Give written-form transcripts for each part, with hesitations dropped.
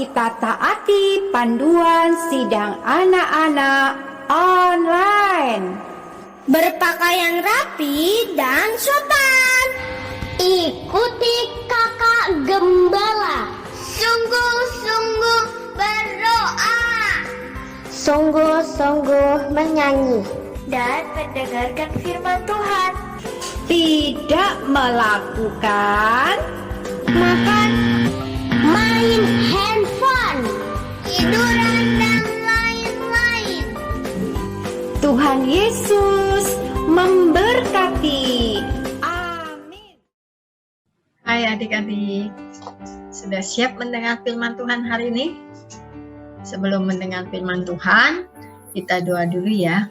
kita taati panduan sidang anak-anak online. Berpakaian rapi dan sopan. Ikuti kakak gembala. Sungguh-sungguh berdoa. Sungguh-sungguh menyanyi. Dan mendengarkan firman Tuhan. Tidak melakukan Makan, main handphone, tiduran dan lain-lain. Tuhan Yesus memberkati. Amin. Hai adik-adik, sudah siap mendengar firman Tuhan hari ini? Sebelum mendengar firman Tuhan, kita doa dulu ya.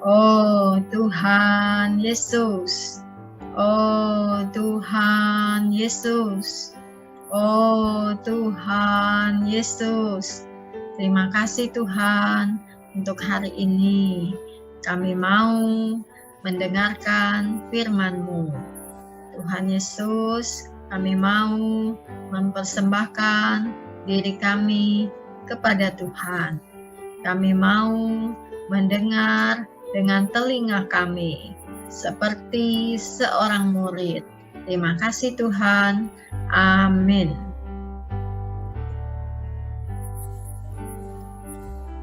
Oh Tuhan Yesus, oh Tuhan Yesus, oh Tuhan Yesus. Terima kasih Tuhan untuk hari ini. Kami mau mendengarkan firman-Mu. Tuhan Yesus, kami mau mempersembahkan diri kami kepada Tuhan. Kami mau mendengar dengan telinga kami, seperti seorang murid. Terima kasih Tuhan. Amin.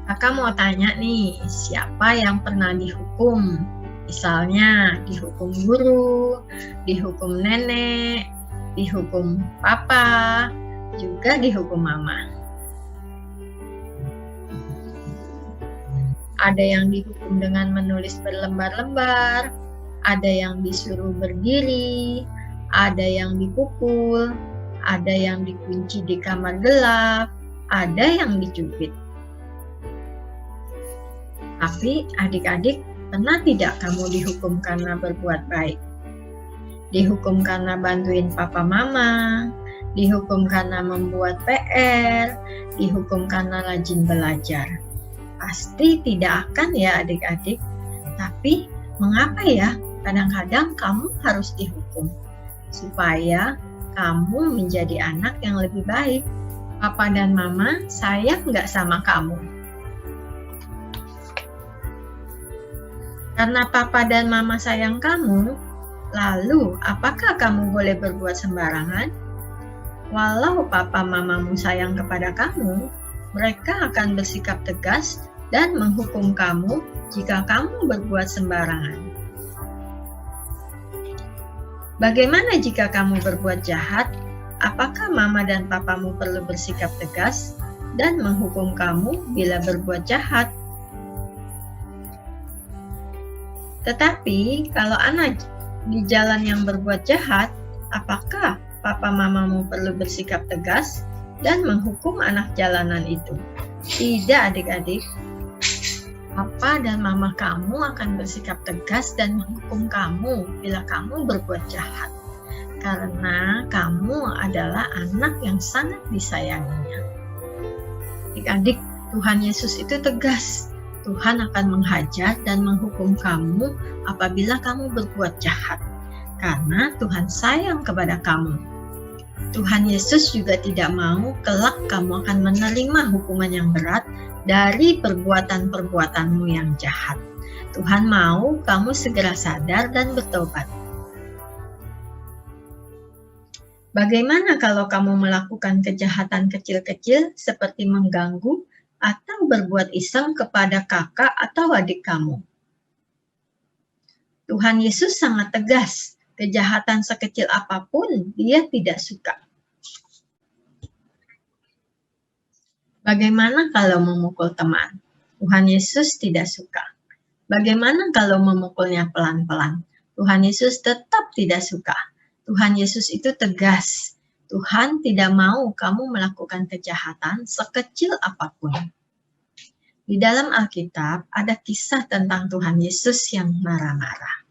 Kakak mau tanya nih, siapa yang pernah dihukum? Misalnya dihukum guru, dihukum nenek, dihukum papa, juga dihukum mama. Ada yang dihukum dengan menulis berlembar-lembar, ada yang disuruh berdiri, ada yang dipukul, ada yang dikunci di kamar gelap, ada yang dicubit. Tapi adik-adik, pernah tidak kamu dihukum karena berbuat baik? Dihukum karena bantuin papa mama, dihukum karena membuat PR, dihukum karena rajin belajar. Pasti tidak akan ya adik-adik. Tapi mengapa ya kadang-kadang kamu harus dihukum? Supaya kamu menjadi anak yang lebih baik. Papa dan mama sayang nggak sama kamu? Karena papa dan mama sayang kamu, lalu apakah kamu boleh berbuat sembarangan? Walau papa mamamu sayang kepada kamu, mereka akan bersikap tegas dan menghukum kamu jika kamu berbuat sembarangan. Bagaimana jika kamu berbuat jahat? Apakah mama dan papamu perlu bersikap tegas dan menghukum kamu bila berbuat jahat? Tetapi kalau anak di jalan yang berbuat jahat, apakah papa mamamu perlu bersikap tegas dan menghukum anak jalanan itu? Tidak adik-adik. Papa dan mama kamu akan bersikap tegas dan menghukum kamu bila kamu berbuat jahat. Karena kamu adalah anak yang sangat disayanginya. Adik-adik, Tuhan Yesus itu tegas. Tuhan akan menghajar dan menghukum kamu apabila kamu berbuat jahat. Karena Tuhan sayang kepada kamu. Tuhan Yesus juga tidak mau kelak kamu akan menerima hukuman yang berat dari perbuatan-perbuatanmu yang jahat. Tuhan mau kamu segera sadar dan bertobat. Bagaimana kalau kamu melakukan kejahatan kecil-kecil seperti mengganggu atau berbuat iseng kepada kakak atau adik kamu? Tuhan Yesus sangat tegas. Kejahatan sekecil apapun Dia tidak suka. Bagaimana kalau memukul teman? Tuhan Yesus tidak suka. Bagaimana kalau memukulnya pelan-pelan? Tuhan Yesus tetap tidak suka. Tuhan Yesus itu tegas. Tuhan tidak mau kamu melakukan kejahatan sekecil apapun. Di dalam Alkitab ada kisah tentang Tuhan Yesus yang marah-marah.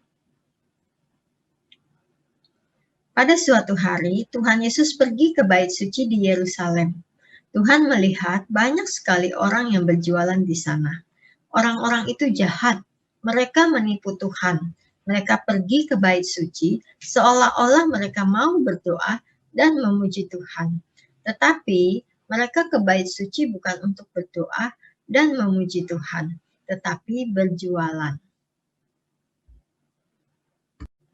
Pada suatu hari, Tuhan Yesus pergi ke bait suci di Yerusalem. Tuhan melihat banyak sekali orang yang berjualan di sana. Orang-orang itu jahat. Mereka menipu Tuhan. Mereka pergi ke bait suci seolah-olah mereka mau berdoa dan memuji Tuhan. Tetapi Mereka ke bait suci bukan untuk berdoa dan memuji Tuhan, tetapi berjualan.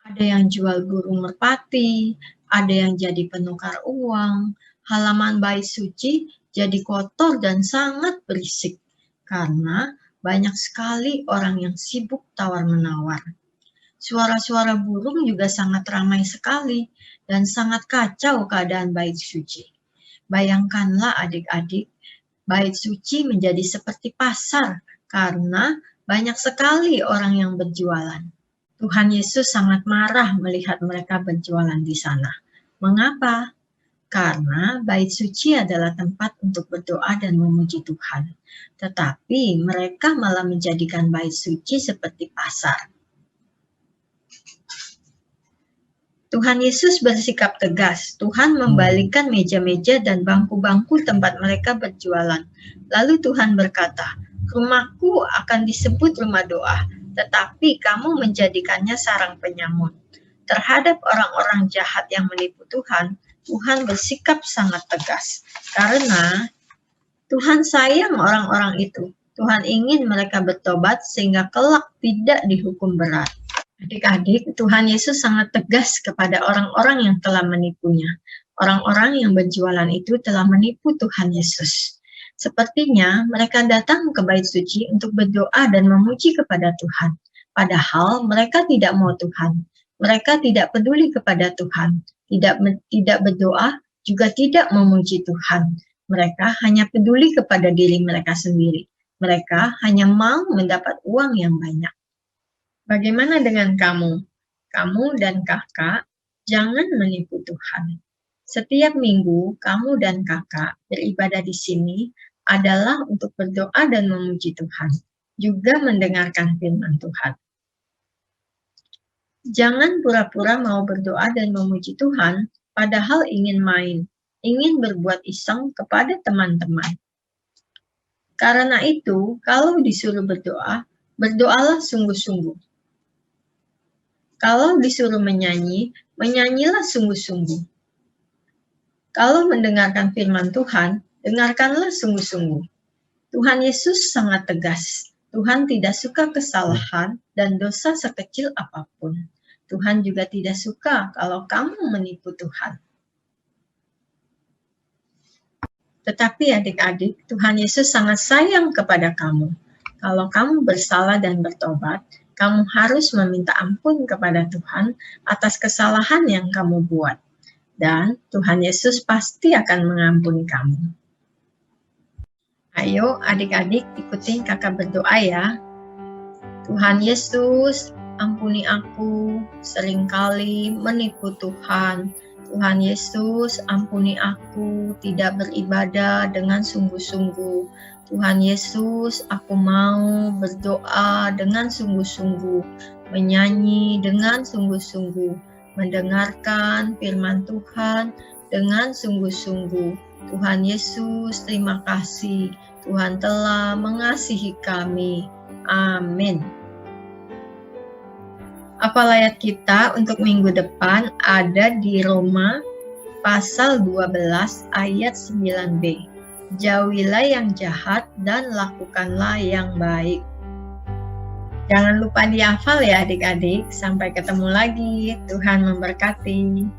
Ada yang jual burung merpati, ada yang jadi penukar uang. Halaman bait suci jadi kotor dan sangat berisik karena banyak sekali orang yang sibuk tawar-menawar. Suara-suara burung juga sangat ramai sekali dan sangat kacau keadaan bait suci. Bayangkanlah adik-adik, bait suci menjadi seperti pasar karena banyak sekali orang yang berjualan. Tuhan Yesus sangat marah melihat mereka berjualan di sana. Mengapa? Karena bait suci adalah tempat untuk berdoa dan memuji Tuhan. Tetapi mereka malah menjadikan bait suci seperti pasar. Tuhan Yesus bersikap tegas. Tuhan membalikkan meja-meja dan bangku-bangku tempat mereka berjualan. Lalu Tuhan berkata, "Rumahku akan disebut rumah doa, tetapi kamu menjadikannya sarang penyamun." Terhadap orang-orang jahat yang menipu Tuhan, Tuhan bersikap sangat tegas. Karena Tuhan sayang orang-orang itu. Tuhan ingin mereka bertobat sehingga kelak tidak dihukum berat. Adik-adik, Tuhan Yesus sangat tegas kepada orang-orang yang telah menipunya. Orang-orang yang berjualan itu telah menipu Tuhan Yesus. Sepertinya mereka datang ke bait suci untuk berdoa dan memuji kepada Tuhan. Padahal mereka tidak mau Tuhan. Mereka tidak peduli kepada Tuhan. Tidak berdoa, juga tidak memuji Tuhan. Mereka hanya peduli kepada diri mereka sendiri. Mereka hanya mau mendapat uang yang banyak. Bagaimana dengan kamu? Kamu dan kakak, jangan menipu Tuhan. Setiap minggu, kamu dan kakak beribadah di sini adalah untuk berdoa dan memuji Tuhan, juga mendengarkan firman Tuhan. Jangan pura-pura mau berdoa dan memuji Tuhan, padahal ingin main, ingin berbuat iseng kepada teman-teman. Karena itu, kalau disuruh berdoa, berdoalah sungguh-sungguh. Kalau disuruh menyanyi, menyanyilah sungguh-sungguh. Kalau mendengarkan firman Tuhan, dengarkanlah sungguh-sungguh. Tuhan Yesus sangat tegas. Tuhan tidak suka kesalahan dan dosa sekecil apapun. Tuhan juga tidak suka kalau kamu menipu Tuhan. Tetapi adik-adik, Tuhan Yesus sangat sayang kepada kamu. Kalau kamu bersalah dan bertobat, kamu harus meminta ampun kepada Tuhan atas kesalahan yang kamu buat. Dan Tuhan Yesus pasti akan mengampuni kamu. Ayo adik-adik ikutin kakak berdoa ya. Tuhan Yesus, ampuni aku, seringkali menipu Tuhan. Tuhan Yesus, ampuni aku, tidak beribadah dengan sungguh-sungguh. Tuhan Yesus, aku mau berdoa dengan sungguh-sungguh, menyanyi dengan sungguh-sungguh, mendengarkan firman Tuhan dengan sungguh-sungguh. Tuhan Yesus, terima kasih. Tuhan telah mengasihi kami. Amin. Apalayat kita untuk minggu depan ada di Roma pasal 12 ayat 9b. Jauhilah yang jahat dan lakukanlah yang baik. Jangan lupa dihafal ya adik-adik. Sampai ketemu lagi. Tuhan memberkati.